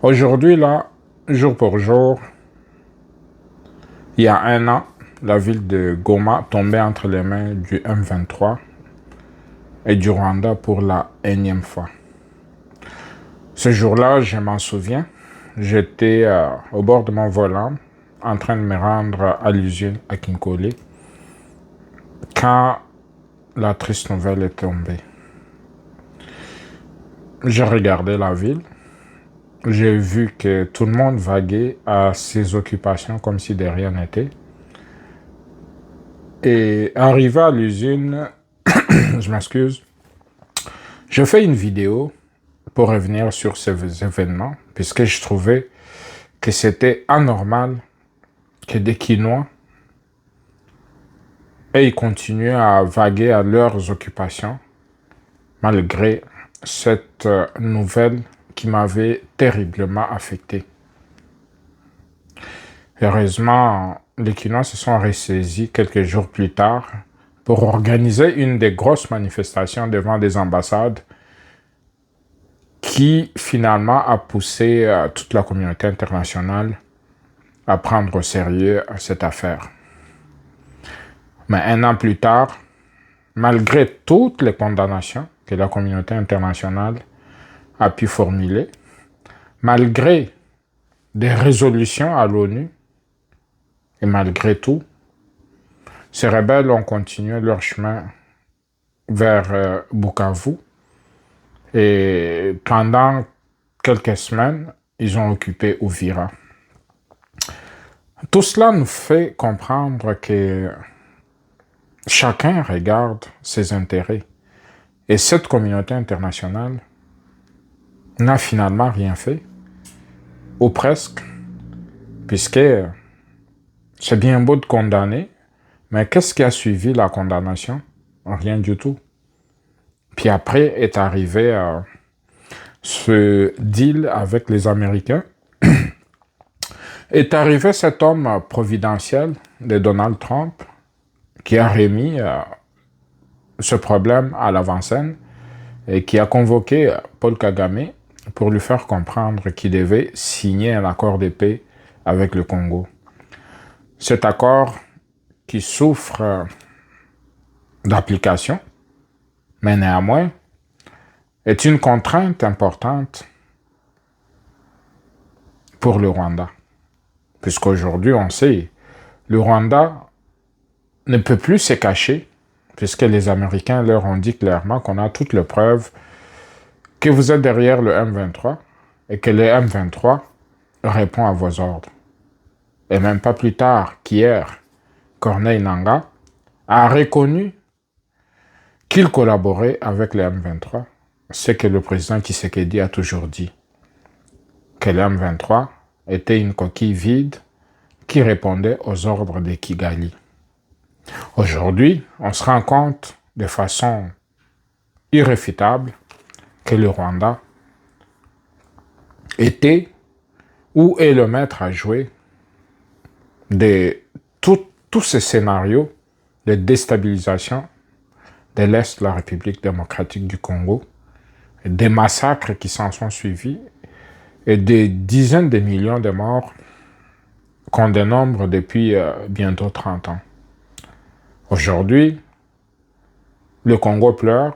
Aujourd'hui, là, jour pour jour, il y a un an, la ville de Goma tombait entre les mains du M23 et du Rwanda pour la énième fois. Ce jour-là, je m'en souviens, j'étais au bord de mon volant en train de me rendre à l'usine à Kinkole quand la triste nouvelle est tombée. J'ai regardé la ville, j'ai vu que tout le monde vaguait à ses occupations comme si de rien n'était. Et arrivé à l'usine, je m'excuse, je fais une vidéo pour revenir sur ces événements, puisque je trouvais que c'était anormal que des Quinois aient continué à vaguer à leurs occupations, malgré cette nouvelle qui m'avait terriblement affecté. Heureusement, les Quinois se sont ressaisis quelques jours plus tard pour organiser une des grosses manifestations devant des ambassades qui finalement a poussé toute la communauté internationale à prendre au sérieux cette affaire. Mais un an plus tard, malgré toutes les condamnations que la communauté internationale a pu formuler, malgré des résolutions à l'ONU, et malgré tout, ces rebelles ont continué leur chemin vers Bukavu. Et pendant quelques semaines, ils ont occupé Uvira. Tout cela nous fait comprendre que chacun regarde ses intérêts. Et cette communauté internationale n'a finalement rien fait, ou presque, puisque c'est bien beau de condamner, mais qu'est-ce qui a suivi la condamnation? Rien du tout. Puis après est arrivé ce deal avec les Américains. Est arrivé cet homme providentiel de Donald Trump qui a remis ce problème à l'avant-scène et qui a convoqué Paul Kagame pour lui faire comprendre qu'il devait signer un accord de paix avec le Congo. Cet accord qui souffre d'application, mais néanmoins, est une contrainte importante pour le Rwanda. Puisqu'aujourd'hui, on sait, le Rwanda ne peut plus se cacher, puisque les Américains leur ont dit clairement qu'on a toutes les preuves que vous êtes derrière le M23 et que le M23 répond à vos ordres. Et même pas plus tard qu'hier, Corneille Nangaa a reconnu qu'il collaborait avec le M23. C'est que le président Tshisekedi a toujours dit, que le M23 était une coquille vide qui répondait aux ordres de Kigali. Aujourd'hui, on se rend compte de façon irréfutable que le Rwanda était ou est le maître à jouer de tous ces scénarios de déstabilisation de l'Est de la République démocratique du Congo, des massacres qui s'en sont suivis et des dizaines de millions de morts qu'on dénombre depuis bientôt 30 ans. Aujourd'hui, le Congo pleure,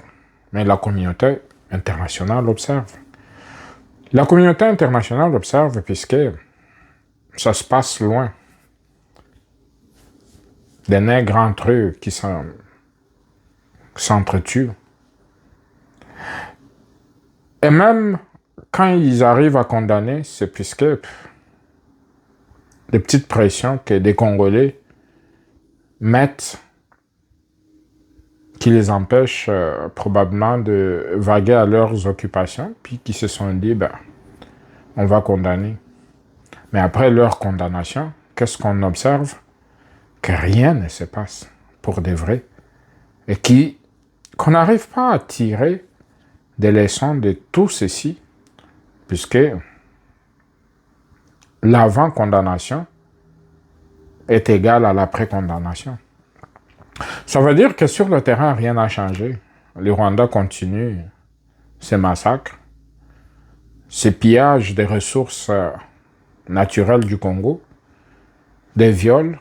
mais la communauté internationale observe. La communauté internationale observe puisque ça se passe loin. Des nègres entre eux qui s'entretuent. Et même quand ils arrivent à condamner, c'est puisque les petites pressions que des Congolais mettent qui les empêchent probablement de vaguer à leurs occupations, puis qui se sont dit, on va condamner. Mais après leur condamnation, qu'est-ce qu'on observe? Que rien ne se passe pour de vrai. Et qu'on n'arrive pas à tirer des leçons de tout ceci, puisque l'avant-condamnation est égale à l'après-condamnation. Ça veut dire que sur le terrain, rien n'a changé. Le Rwanda continue ses massacres, ce pillage des ressources naturelles du Congo, des viols,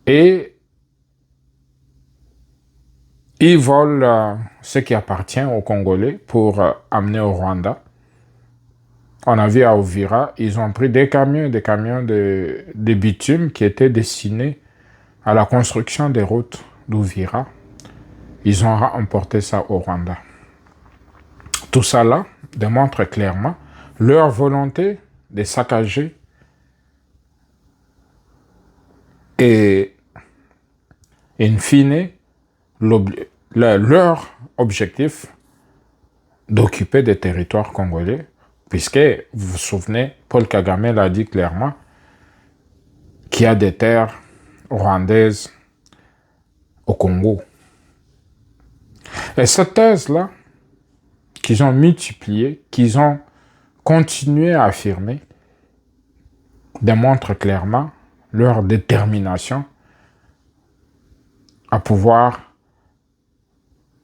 et ils volent ce qui appartient aux Congolais pour amener au Rwanda. On a vu à Uvira, ils ont pris des camions de bitume qui étaient destinés à la construction des routes d'Uvira. Ils ont emporté ça au Rwanda. Tout ça là démontre clairement leur volonté de saccager et, in fine, leur objectif d'occuper des territoires congolais, puisque, vous vous souvenez, Paul Kagame l'a dit clairement, qu'il y a des terres rwandaises au Congo. Et cette thèse-là, qu'ils ont multipliée, qu'ils ont continué à affirmer, démontre clairement leur détermination à pouvoir,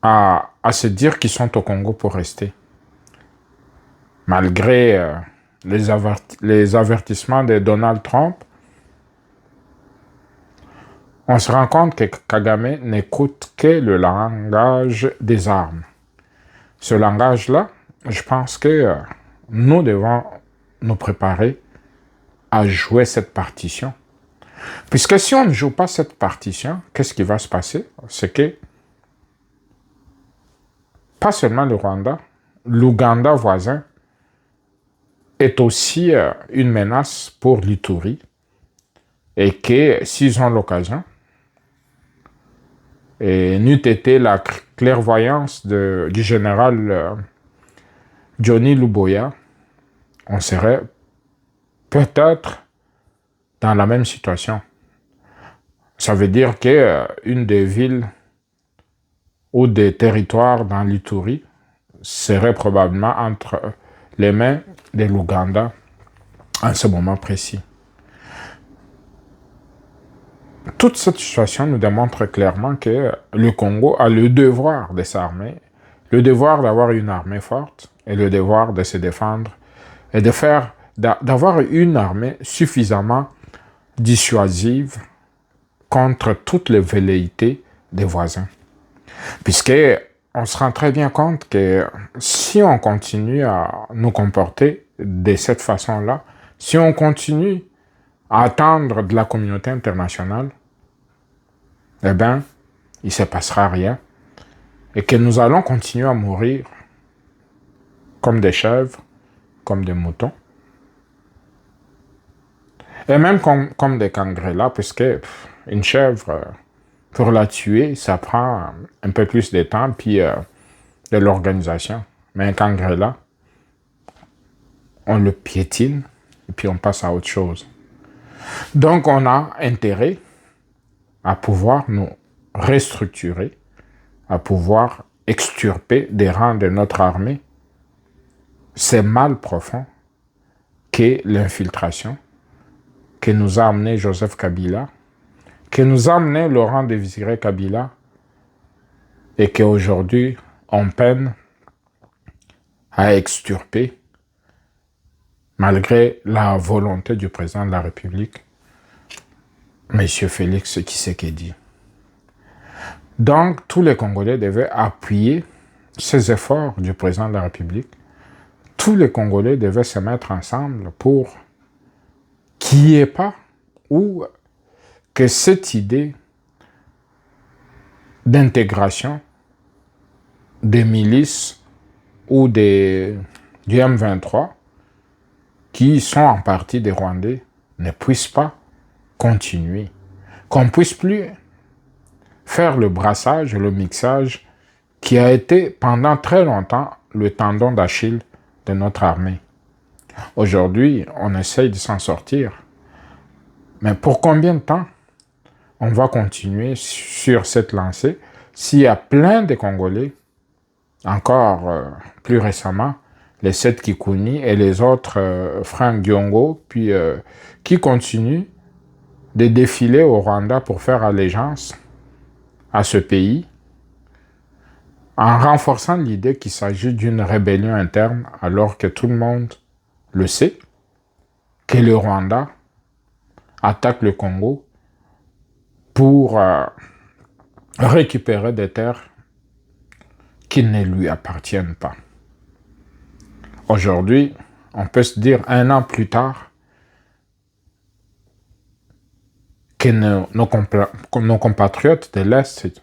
à se dire qu'ils sont au Congo pour rester. Malgré les avertissements de Donald Trump, on se rend compte que Kagame n'écoute que le langage des armes. Ce langage-là, je pense que nous devons nous préparer à jouer cette partition. Puisque si on ne joue pas cette partition, qu'est-ce qui va se passer? C'est que, pas seulement le Rwanda, l'Ouganda voisin est aussi une menace pour l'Ituri. Et que s'ils ont l'occasion, et n'eût été la clairvoyance du général Johnny Luboya, on serait peut-être dans la même situation. Ça veut dire qu'une des villes ou des territoires dans l'Ituri serait probablement entre les mains de l'Ouganda en ce moment précis. Toute cette situation nous démontre clairement que le Congo a le devoir de s'armer, le devoir d'avoir une armée forte et le devoir de se défendre et d'avoir une armée suffisamment dissuasive contre toutes les velléités des voisins. Puisque on se rend très bien compte que si on continue à nous comporter de cette façon-là, si on continue à attendre de la communauté internationale, eh bien, il ne se passera rien. Et que nous allons continuer à mourir comme des chèvres, comme des moutons. Et même comme des cangrelats, puisque une chèvre, pour la tuer, ça prend un peu plus de temps, puis de l'organisation. Mais un cangrelat, on le piétine, et puis on passe à autre chose. Donc, on a intérêt à pouvoir nous restructurer, à pouvoir extirper des rangs de notre armée ces mal profonds qu'est l'infiltration, que nous a amené Joseph Kabila, que nous a amené Laurent Désiré Kabila, et qu'aujourd'hui, on peine à extirper, malgré la volonté du président de la République, M. Félix Tshisekedi. Donc, tous les Congolais devaient appuyer ces efforts du président de la République. Tous les Congolais devaient se mettre ensemble pour qu'il n'y ait pas ou que cette idée d'intégration des milices ou du M23 qui sont en partie des Rwandais ne puisse pas continuer. Qu'on ne puisse plus faire le brassage, le mixage qui a été pendant très longtemps le tendon d'Achille de notre armée. Aujourd'hui, on essaye de s'en sortir. Mais pour combien de temps on va continuer sur cette lancée s'il y a plein de Congolais, encore plus récemment, les 7 Kikouni et les autres Frank Diongo, puis qui continuent de défiler au Rwanda pour faire allégeance à ce pays, en renforçant l'idée qu'il s'agit d'une rébellion interne, alors que tout le monde le sait, que le Rwanda attaque le Congo pour récupérer des terres qui ne lui appartiennent pas. Aujourd'hui, on peut se dire 1 an plus tard que nos compatriotes de l'Est,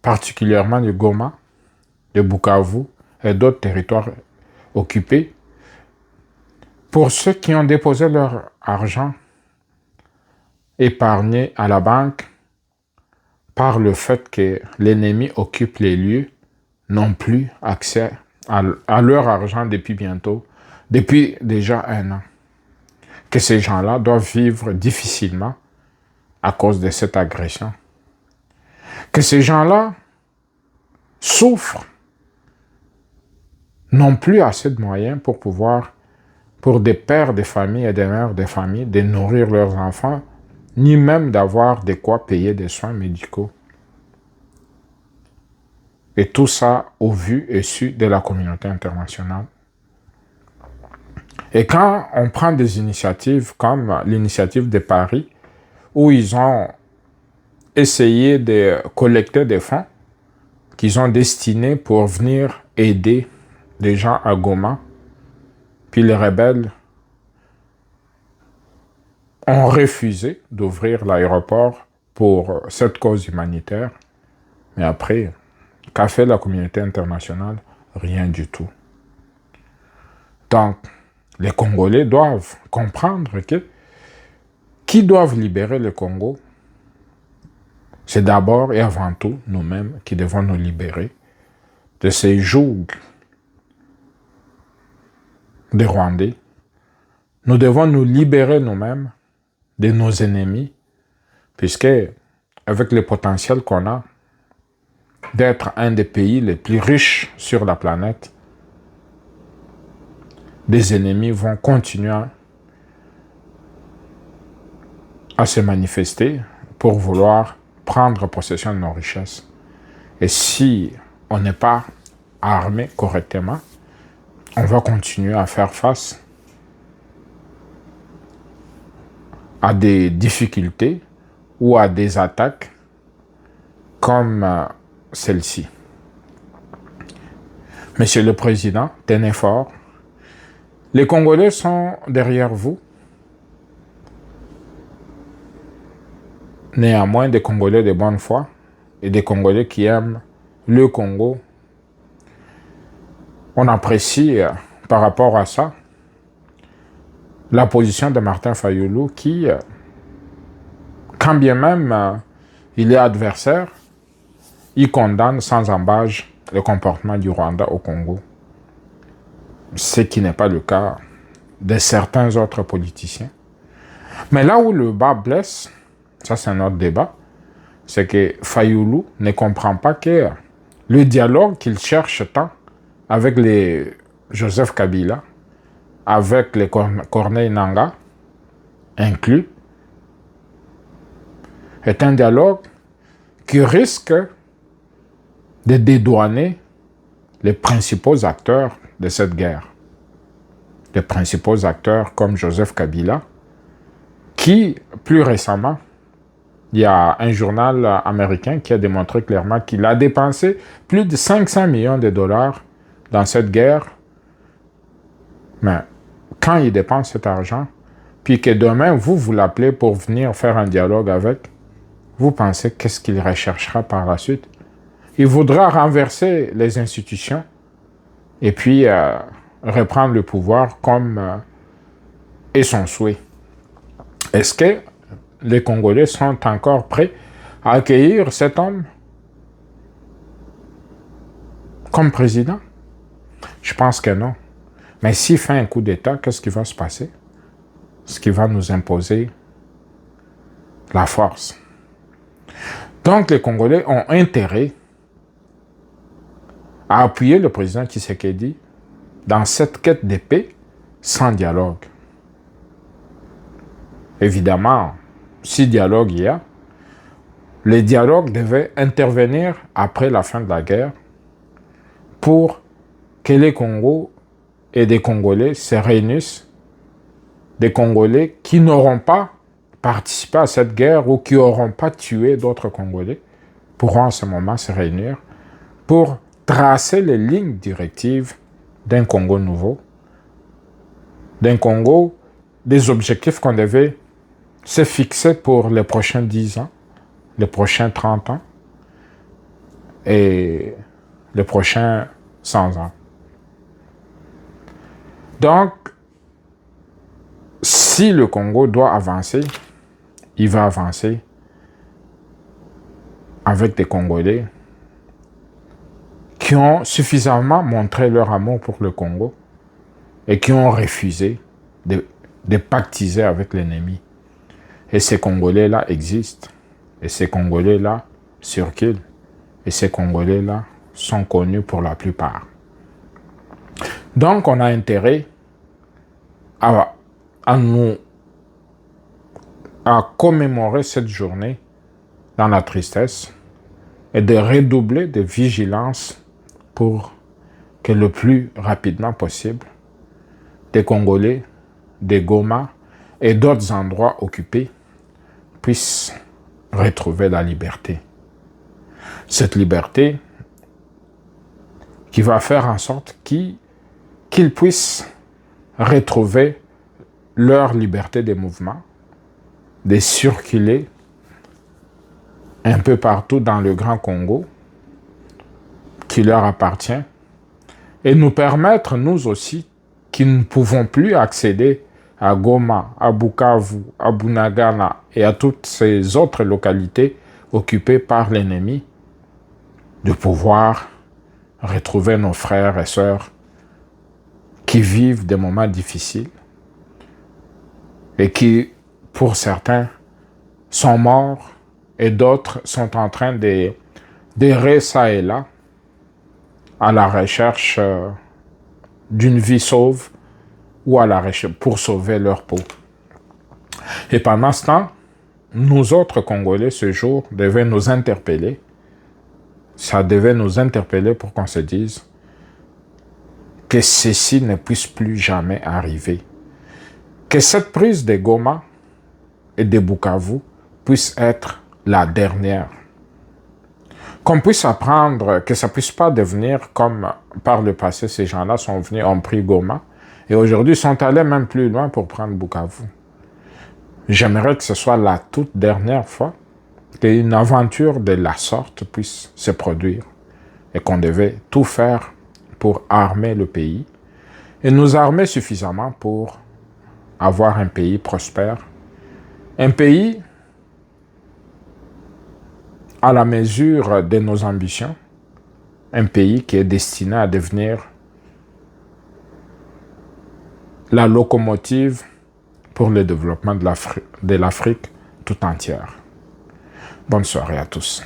particulièrement de Goma, de Bukavu et d'autres territoires occupés, pour ceux qui ont déposé leur argent épargné à la banque par le fait que l'ennemi occupe les lieux, n'ont plus accès à leur argent depuis déjà 1 an. Que ces gens-là doivent vivre difficilement à cause de cette agression. Que ces gens-là souffrent, n'ont plus assez de moyens pour des pères de famille et des mères de famille, de nourrir leurs enfants, ni même d'avoir de quoi payer des soins médicaux. Et tout ça au vu et su de la communauté internationale. Et quand on prend des initiatives comme l'initiative de Paris, où ils ont essayé de collecter des fonds qu'ils ont destinés pour venir aider des gens à Goma, puis les rebelles ont refusé d'ouvrir l'aéroport pour cette cause humanitaire. Mais après, qu'a fait la communauté internationale? Rien du tout. Donc, les Congolais doivent comprendre que qui doivent libérer le Congo, c'est d'abord et avant tout nous-mêmes qui devons nous libérer de ces jougs des Rwandais. Nous devons nous libérer nous-mêmes de nos ennemis, puisque avec le potentiel qu'on a d'être un des pays les plus riches sur la planète, des ennemis vont continuer à se manifester pour vouloir prendre possession de nos richesses. Et si on n'est pas armé correctement, on va continuer à faire face à des difficultés ou à des attaques comme celle-ci. Monsieur le Président, tenez fort. Les Congolais sont derrière vous. Néanmoins, des Congolais de bonne foi et des Congolais qui aiment le Congo, on apprécie par rapport à ça la position de Martin Fayulu qui, quand bien même il est adversaire, il condamne sans ambages le comportement du Rwanda au Congo. Ce qui n'est pas le cas de certains autres politiciens. Mais là où le bas blesse, ça c'est un autre débat, c'est que Fayulu ne comprend pas que le dialogue qu'il cherche tant avec les Joseph Kabila, avec les Corneille Nangaa inclus, est un dialogue qui risque de dédouaner les principaux acteurs de cette guerre. Les principaux acteurs comme Joseph Kabila, qui, plus récemment, il y a un journal américain qui a démontré clairement qu'il a dépensé plus de 500 millions de dollars dans cette guerre. Mais quand il dépense cet argent, puis que demain, vous l'appelez pour venir faire un dialogue avec, vous pensez qu'est-ce qu'il recherchera par la suite? Il voudra renverser les institutions et puis reprendre le pouvoir comme est son souhait. Est-ce que les Congolais sont encore prêts à accueillir cet homme comme président? Je pense que non. Mais s'il fait un coup d'État, qu'est-ce qui va se passer? Ce qui va nous imposer la force. Donc les Congolais ont intérêt à appuyer le président Tshisekedi dans cette quête de paix sans dialogue. Évidemment, si dialogue il y a, les dialogues devaient intervenir après la fin de la guerre pour que les Congos et des Congolais se réunissent, des Congolais qui n'auront pas participé à cette guerre ou qui n'auront pas tué d'autres Congolais, pourront à ce moment se réunir pour tracer les lignes directives d'un Congo nouveau, d'un Congo, des objectifs qu'on devait se fixer pour les prochains 10 ans, les prochains 30 ans et les prochains 100 ans. Donc, si le Congo doit avancer, il va avancer avec des Congolais qui ont suffisamment montré leur amour pour le Congo et qui ont refusé de pactiser avec l'ennemi. Et ces Congolais-là existent. Et ces Congolais-là circulent. Et ces Congolais-là sont connus pour la plupart. Donc, on a intérêt à commémorer cette journée dans la tristesse et de redoubler de vigilance pour que le plus rapidement possible, des Congolais, des Goma et d'autres endroits occupés puissent retrouver la liberté. Cette liberté qui va faire en sorte qu'ils puissent retrouver leur liberté de mouvement, de circuler un peu partout dans le Grand Congo qui leur appartient et nous permettre, nous aussi, qui ne pouvons plus accéder à Goma, à Bukavu, à Bunagana et à toutes ces autres localités occupées par l'ennemi, de pouvoir retrouver nos frères et sœurs qui vivent des moments difficiles et qui, pour certains, sont morts et d'autres sont en train d'errer ça et là à la recherche d'une vie sauve ou à la recherche pour sauver leur peau. Et pendant ce temps, nous autres Congolais, ce jour, devaient nous interpeller. Ça devait nous interpeller pour qu'on se dise que ceci ne puisse plus jamais arriver. Que cette prise de Goma et de Bukavu puisse être la dernière. Qu'on puisse apprendre que ça ne puisse pas devenir comme par le passé, ces gens-là sont venus, ont pris Goma et aujourd'hui sont allés même plus loin pour prendre Bukavu. J'aimerais que ce soit la toute dernière fois qu'une aventure de la sorte puisse se produire et qu'on devait tout faire pour armer le pays et nous armer suffisamment pour avoir un pays prospère, un pays à la mesure de nos ambitions, un pays qui est destiné à devenir la locomotive pour le développement de l'Afrique tout entière. Bonne soirée à tous.